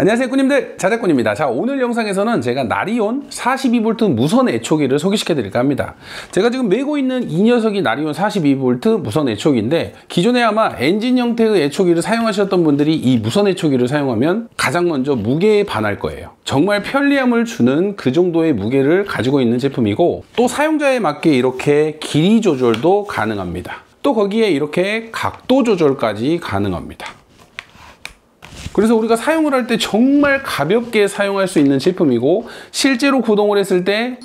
안녕하세요 꾸님들, 자작꾼입니다. 자, 오늘 영상에서는 제가 나리온 42V 무선 애초기를 소개시켜 드릴까 합니다. 제가 지금 메고 있는 이 녀석이 나리온 42V 무선 애초기인데, 기존에 아마 엔진 형태의 애초기를 사용하셨던 분들이 이 무선 애초기를 사용하면 가장 먼저 무게에 반할 거예요. 정말 편리함을 주는 그 정도의 무게를 가지고 있는 제품이고, 또 사용자에 맞게 이렇게 길이 조절도 가능합니다. 또 거기에 이렇게 각도 조절까지 가능합니다. 그래서 우리가 사용을 할 때 정말 가볍게 사용할 수 있는 제품이고, 실제로 구동을 했을 때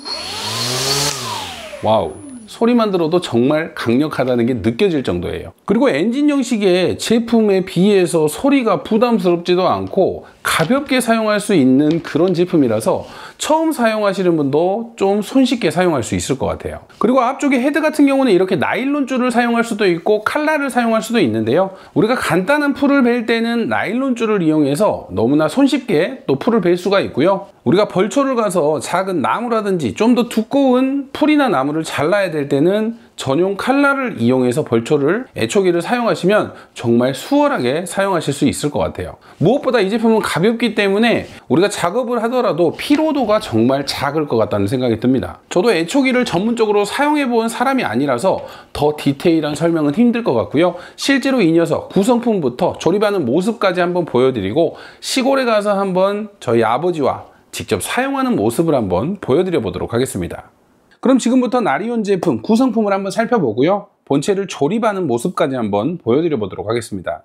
와우, 소리만 들어도 정말 강력하다는 게 느껴질 정도예요. 그리고 엔진 형식의 제품에 비해서 소리가 부담스럽지도 않고 가볍게 사용할 수 있는 그런 제품이라서 처음 사용하시는 분도 좀 손쉽게 사용할 수 있을 것 같아요. 그리고 앞쪽에 헤드 같은 경우는 이렇게 나일론 줄을 사용할 수도 있고 칼날을 사용할 수도 있는데요, 우리가 간단한 풀을 벨 때는 나일론 줄을 이용해서 너무나 손쉽게 또 풀을 벨 수가 있고요, 우리가 벌초를 가서 작은 나무라든지 좀 더 두꺼운 풀이나 나무를 잘라야 될 때는 전용 칼날을 이용해서 벌초를, 애초기를 사용하시면 정말 수월하게 사용하실 수 있을 것 같아요. 무엇보다 이 제품은 가볍기 때문에 우리가 작업을 하더라도 피로도가 정말 작을 것 같다는 생각이 듭니다. 저도 애초기를 전문적으로 사용해 본 사람이 아니라서 더 디테일한 설명은 힘들 것 같고요, 실제로 이 녀석 구성품부터 조립하는 모습까지 한번 보여드리고, 시골에 가서 한번 저희 아버지와 직접 사용하는 모습을 한번 보여드려 보도록 하겠습니다. 그럼 지금부터 나리온 제품 구성품을 한번 살펴보고요, 본체를 조립하는 모습까지 한번 보여드려 보도록 하겠습니다.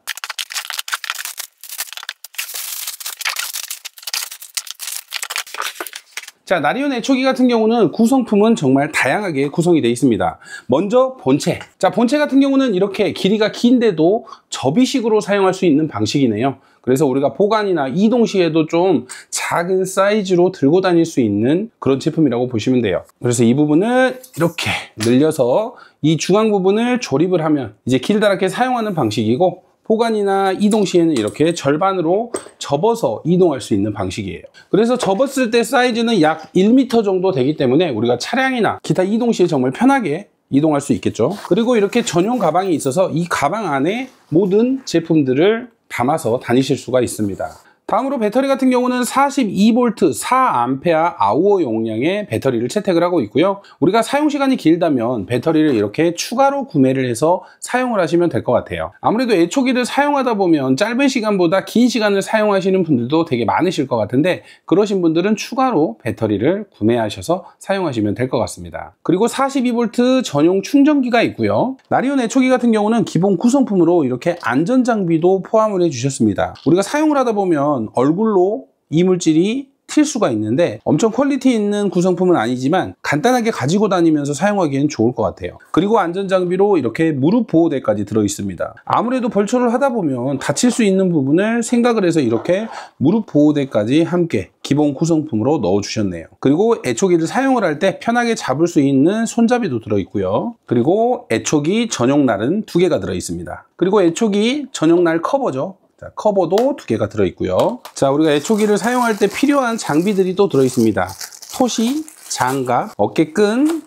자, 나리온 애초기 같은 경우는 구성품은 정말 다양하게 구성이 되어 있습니다. 먼저 본체. 자, 본체 같은 경우는 이렇게 길이가 긴데도 접이식으로 사용할 수 있는 방식이네요. 그래서 우리가 보관이나 이동 시에도 좀 작은 사이즈로 들고 다닐 수 있는 그런 제품이라고 보시면 돼요. 그래서 이 부분을 이렇게 늘려서 이 중앙 부분을 조립을 하면 이제 길다랗게 사용하는 방식이고, 보관이나 이동 시에는 이렇게 절반으로 접어서 이동할 수 있는 방식이에요. 그래서 접었을 때 사이즈는 약 1m 정도 되기 때문에 우리가 차량이나 기타 이동 시에 정말 편하게 이동할 수 있겠죠. 그리고 이렇게 전용 가방이 있어서 이 가방 안에 모든 제품들을 담아서 다니실 수가 있습니다. 다음으로 배터리 같은 경우는 42V 4A 아우어 용량의 배터리를 채택을 하고 있고요, 우리가 사용시간이 길다면 배터리를 이렇게 추가로 구매를 해서 사용을 하시면 될 것 같아요. 아무래도 애초기를 사용하다 보면 짧은 시간보다 긴 시간을 사용하시는 분들도 되게 많으실 것 같은데, 그러신 분들은 추가로 배터리를 구매하셔서 사용하시면 될 것 같습니다. 그리고 42V 전용 충전기가 있고요, 나리온 애초기 같은 경우는 기본 구성품으로 이렇게 안전장비도 포함을 해주셨습니다. 우리가 사용을 하다 보면 얼굴로 이물질이 튈 수가 있는데 엄청 퀄리티 있는 구성품은 아니지만 간단하게 가지고 다니면서 사용하기엔 좋을 것 같아요. 그리고 안전장비로 이렇게 무릎 보호대까지 들어 있습니다. 아무래도 벌초를 하다 보면 다칠 수 있는 부분을 생각을 해서 이렇게 무릎 보호대까지 함께 기본 구성품으로 넣어 주셨네요. 그리고 애초기를 사용을 할 때 편하게 잡을 수 있는 손잡이도 들어 있고요, 그리고 애초기 전용 날은 2개가 들어 있습니다. 그리고 애초기 전용 날 커버죠. 자, 커버도 2개가 들어있고요. 자, 우리가 애초기를 사용할 때 필요한 장비들이 또 들어있습니다. 토시, 장갑, 어깨끈,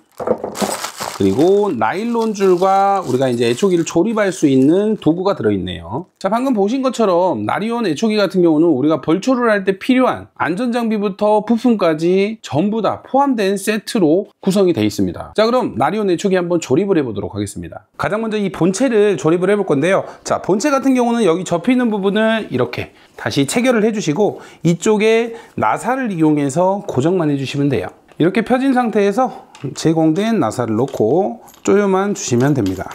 그리고 나일론 줄과 우리가 이제 애초기를 조립할 수 있는 도구가 들어있네요. 자, 방금 보신 것처럼 나리온 애초기 같은 경우는 우리가 벌초를 할 때 필요한 안전장비부터 부품까지 전부 다 포함된 세트로 구성이 되어 있습니다. 자, 그럼 나리온 애초기 한번 조립을 해보도록 하겠습니다. 가장 먼저 이 본체를 조립을 해볼 건데요, 자, 본체 같은 경우는 여기 접히는 부분을 이렇게 다시 체결을 해주시고, 이쪽에 나사를 이용해서 고정만 해주시면 돼요. 이렇게 펴진 상태에서 제공된 나사를 놓고 조여만 주시면 됩니다.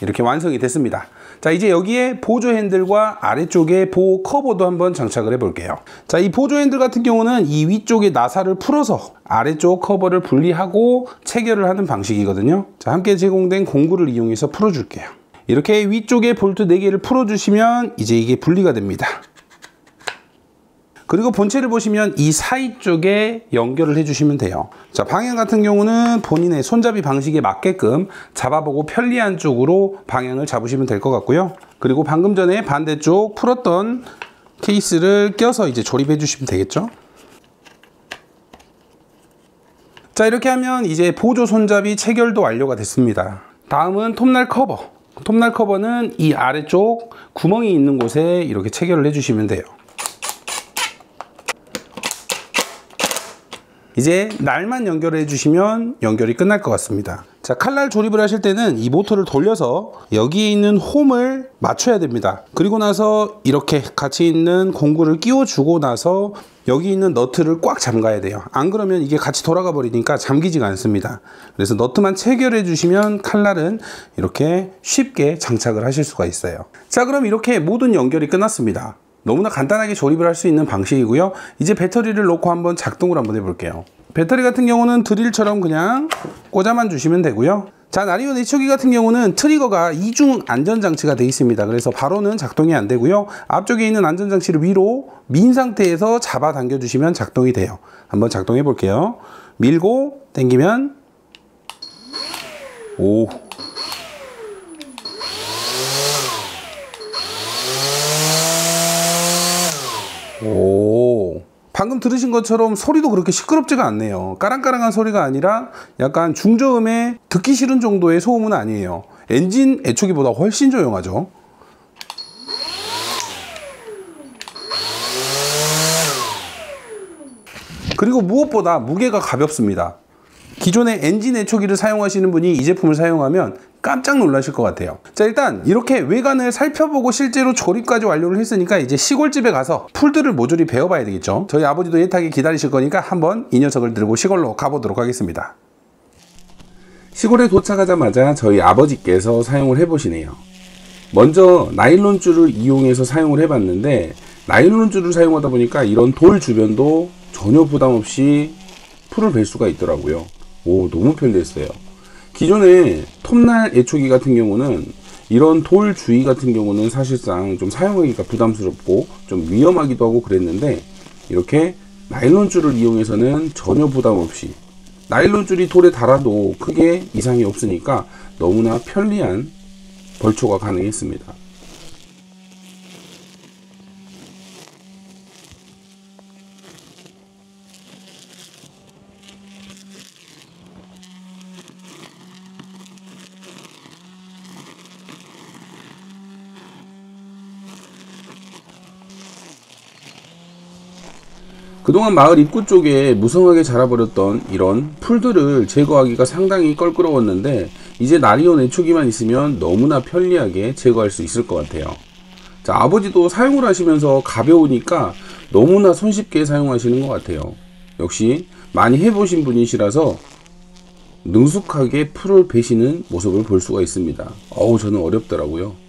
이렇게 완성이 됐습니다. 자, 이제 여기에 보조 핸들과 아래쪽에 보호 커버도 한번 장착을 해 볼게요. 자, 이 보조 핸들 같은 경우는 이 위쪽에 나사를 풀어서 아래쪽 커버를 분리하고 체결을 하는 방식이거든요. 자, 함께 제공된 공구를 이용해서 풀어 줄게요. 이렇게 위쪽에 볼트 4개를 풀어 주시면 이제 이게 분리가 됩니다. 그리고 본체를 보시면 이 사이 쪽에 연결을 해주시면 돼요. 자, 방향 같은 경우는 본인의 손잡이 방식에 맞게끔 잡아보고 편리한 쪽으로 방향을 잡으시면 될 것 같고요. 그리고 방금 전에 반대쪽 풀었던 케이스를 껴서 이제 조립해 주시면 되겠죠. 자, 이렇게 하면 이제 보조 손잡이 체결도 완료가 됐습니다. 다음은 톱날 커버. 톱날 커버는 이 아래쪽 구멍이 있는 곳에 이렇게 체결을 해주시면 돼요. 이제 날만 연결해 주시면 연결이 끝날 것 같습니다. 자, 칼날 조립을 하실 때는 이 모터를 돌려서 여기에 있는 홈을 맞춰야 됩니다. 그리고 나서 이렇게 같이 있는 공구를 끼워 주고 나서 여기 있는 너트를 꽉 잠가야 돼요. 안 그러면 이게 같이 돌아가 버리니까 잠기지가 않습니다. 그래서 너트만 체결해 주시면 칼날은 이렇게 쉽게 장착을 하실 수가 있어요. 자, 그럼 이렇게 모든 연결이 끝났습니다. 너무나 간단하게 조립을 할 수 있는 방식이고요. 이제 배터리를 놓고 한번 작동을 한번 해볼게요. 배터리 같은 경우는 드릴처럼 그냥 꽂아만 주시면 되고요. 자, 나리오 내초기 같은 경우는 트리거가 이중 안전장치가 되어 있습니다. 그래서 바로는 작동이 안 되고요. 앞쪽에 있는 안전장치를 위로 민 상태에서 잡아 당겨 주시면 작동이 돼요. 한번 작동해 볼게요. 밀고 당기면 오, 오, 방금 들으신 것처럼 소리도 그렇게 시끄럽지가 않네요. 까랑까랑한 소리가 아니라 약간 중저음에 듣기 싫은 정도의 소음은 아니에요. 엔진 애초기보다 훨씬 조용하죠. 그리고 무엇보다 무게가 가볍습니다. 기존의 엔진 애초기를 사용하시는 분이 이 제품을 사용하면 깜짝 놀라실 것 같아요. 자, 일단 이렇게 외관을 살펴보고 실제로 조립까지 완료를 했으니까 이제 시골집에 가서 풀들을 모조리 배워봐야 되겠죠. 저희 아버지도 애타게 기다리실 거니까 한번 이 녀석을 들고 시골로 가보도록 하겠습니다. 시골에 도착하자마자 저희 아버지께서 사용을 해보시네요. 먼저 나일론 줄을 이용해서 사용을 해봤는데 나일론 줄을 사용하다 보니까 이런 돌 주변도 전혀 부담 없이 풀을 벨 수가 있더라고요. 오, 너무 편리했어요. 기존에 톱날 애초기 같은 경우는 이런 돌 주위 같은 경우는 사실상 좀 사용하기가 부담스럽고 좀 위험하기도 하고 그랬는데 이렇게 나일론 줄을 이용해서는 전혀 부담 없이 나일론 줄이 돌에 닿아도 크게 이상이 없으니까 너무나 편리한 벌초가 가능했습니다. 그동안 마을 입구 쪽에 무성하게 자라버렸던 이런 풀들을 제거하기가 상당히 껄끄러웠는데 이제 나리온 애초기만 있으면 너무나 편리하게 제거할 수 있을 것 같아요. 자, 아버지도 사용을 하시면서 가벼우니까 너무나 손쉽게 사용하시는 것 같아요. 역시 많이 해보신 분이시라서 능숙하게 풀을 베시는 모습을 볼 수가 있습니다. 저는 어렵더라고요.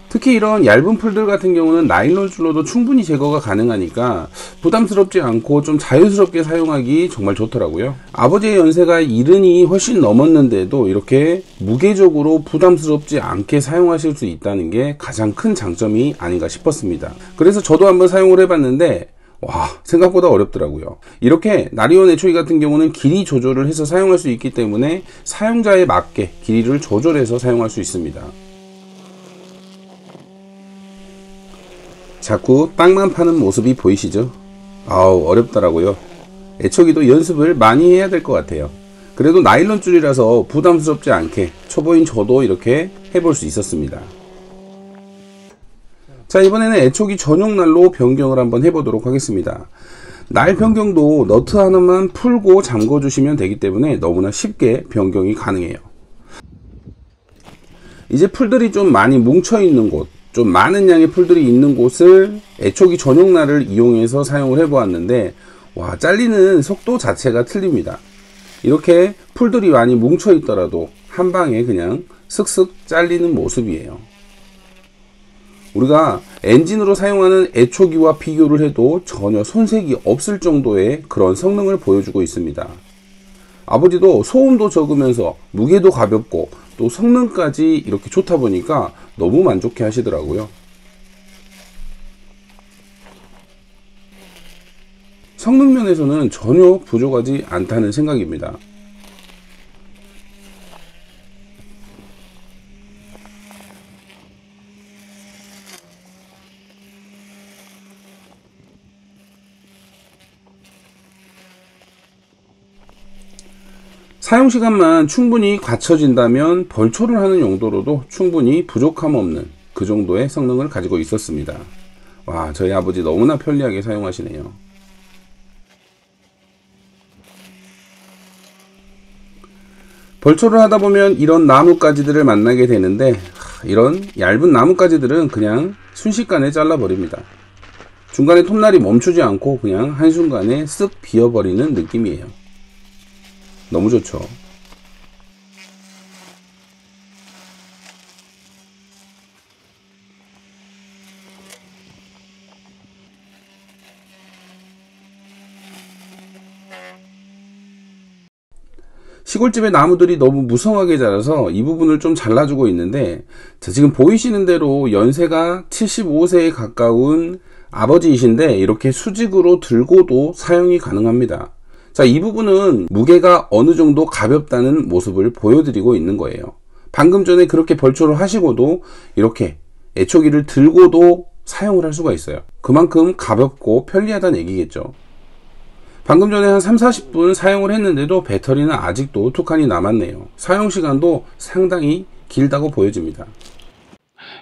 특히 이런 얇은 풀들 같은 경우는 나일론 줄로도 충분히 제거가 가능하니까 부담스럽지 않고 좀 자유스럽게 사용하기 정말 좋더라고요. 아버지의 연세가 70이 훨씬 넘었는데도 이렇게 무게적으로 부담스럽지 않게 사용하실 수 있다는 게 가장 큰 장점이 아닌가 싶었습니다. 그래서 저도 한번 사용을 해봤는데 와, 생각보다 어렵더라고요. 이렇게 나리온 애초기 같은 경우는 길이 조절을 해서 사용할 수 있기 때문에 사용자에 맞게 길이를 조절해서 사용할 수 있습니다. 자꾸 땅만 파는 모습이 보이시죠? 어렵더라고요. 애초기도 연습을 많이 해야 될 것 같아요. 그래도 나일론 줄이라서 부담스럽지 않게 초보인 저도 이렇게 해볼 수 있었습니다. 자, 이번에는 애초기 전용 날로 변경을 한번 해보도록 하겠습니다. 날 변경도 너트 하나만 풀고 잠궈 주시면 되기 때문에 너무나 쉽게 변경이 가능해요. 이제 풀들이 좀 많이 뭉쳐 있는 곳, 좀 많은 양의 풀들이 있는 곳을 애초기 전용 날을 이용해서 사용을 해보았는데 와, 잘리는 속도 자체가 틀립니다. 이렇게 풀들이 많이 뭉쳐 있더라도 한 방에 그냥 슥슥 잘리는 모습이에요. 우리가 엔진으로 사용하는 애초기와 비교를 해도 전혀 손색이 없을 정도의 그런 성능을 보여주고 있습니다. 아버지도 소음도 적으면서 무게도 가볍고 또 성능까지 이렇게 좋다 보니까 너무 만족해 하시더라고요. 성능 면에서는 전혀 부족하지 않다는 생각입니다. 사용시간만 충분히 갖춰진다면 벌초를 하는 용도로도 충분히 부족함 없는 그 정도의 성능을 가지고 있었습니다. 와, 저희 아버지 너무나 편리하게 사용하시네요. 벌초를 하다 보면 이런 나뭇가지들을 만나게 되는데, 이런 얇은 나뭇가지들은 그냥 순식간에 잘라버립니다. 중간에 톱날이 멈추지 않고 그냥 한순간에 쓱 비어버리는 느낌이에요. 너무 좋죠. 시골집의 나무들이 너무 무성하게 자라서 이 부분을 좀 잘라주고 있는데, 자, 지금 보이시는 대로 연세가 75세에 가까운 아버지이신데 이렇게 수직으로 들고도 사용이 가능합니다. 자, 이 부분은 무게가 어느 정도 가볍다는 모습을 보여드리고 있는 거예요. 방금 전에 그렇게 벌초를 하시고도 이렇게 애초기를 들고도 사용을 할 수가 있어요. 그만큼 가볍고 편리하다는 얘기겠죠. 방금 전에 한 30-40분 사용을 했는데도 배터리는 아직도 2칸이 남았네요. 사용시간도 상당히 길다고 보여집니다.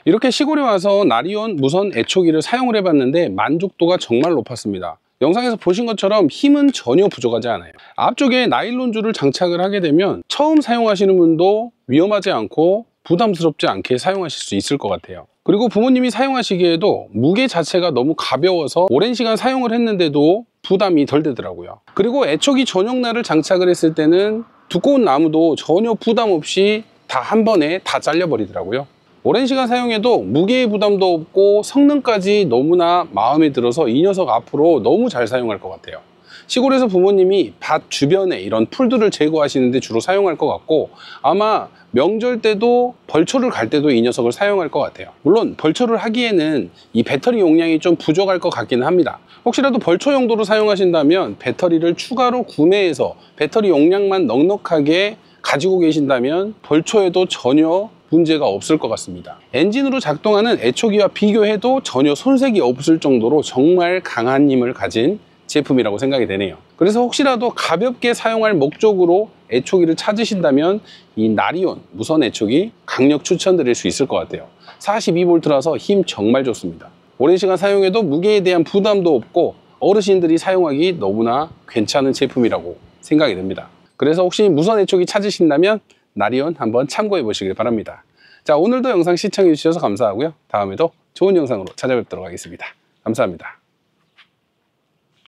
이렇게 시골에 와서 나리온 무선 애초기를 사용을 해봤는데 만족도가 정말 높았습니다. 영상에서 보신 것처럼 힘은 전혀 부족하지 않아요. 앞쪽에 나일론 줄을 장착을 하게 되면 처음 사용하시는 분도 위험하지 않고 부담스럽지 않게 사용하실 수 있을 것 같아요. 그리고 부모님이 사용하시기에도 무게 자체가 너무 가벼워서 오랜 시간 사용을 했는데도 부담이 덜 되더라고요. 그리고 애초기 전용날을 장착을 했을 때는 두꺼운 나무도 전혀 부담 없이 다 한 번에 다 잘려버리더라고요. 오랜 시간 사용해도 무게의 부담도 없고 성능까지 너무나 마음에 들어서 이 녀석 앞으로 너무 잘 사용할 것 같아요. 시골에서 부모님이 밭 주변에 이런 풀들을 제거하시는데 주로 사용할 것 같고, 아마 명절 때도 벌초를 갈 때도 이 녀석을 사용할 것 같아요. 물론 벌초를 하기에는 이 배터리 용량이 좀 부족할 것 같기는 합니다. 혹시라도 벌초 용도로 사용하신다면 배터리를 추가로 구매해서 배터리 용량만 넉넉하게 가지고 계신다면 벌초에도 전혀 문제가 없을 것 같습니다. 엔진으로 작동하는 애초기와 비교해도 전혀 손색이 없을 정도로 정말 강한 힘을 가진 제품이라고 생각이 되네요. 그래서 혹시라도 가볍게 사용할 목적으로 애초기를 찾으신다면 이 나리온 무선 애초기 강력 추천드릴 수 있을 것 같아요. 42V라서 힘 정말 좋습니다. 오랜 시간 사용해도 무게에 대한 부담도 없고 어르신들이 사용하기 너무나 괜찮은 제품이라고 생각이 됩니다. 그래서 혹시 무선 애초기 찾으신다면 나리온 한번 참고해 보시길 바랍니다. 자, 오늘도 영상 시청해 주셔서 감사하고요. 다음에도 좋은 영상으로 찾아뵙도록 하겠습니다. 감사합니다.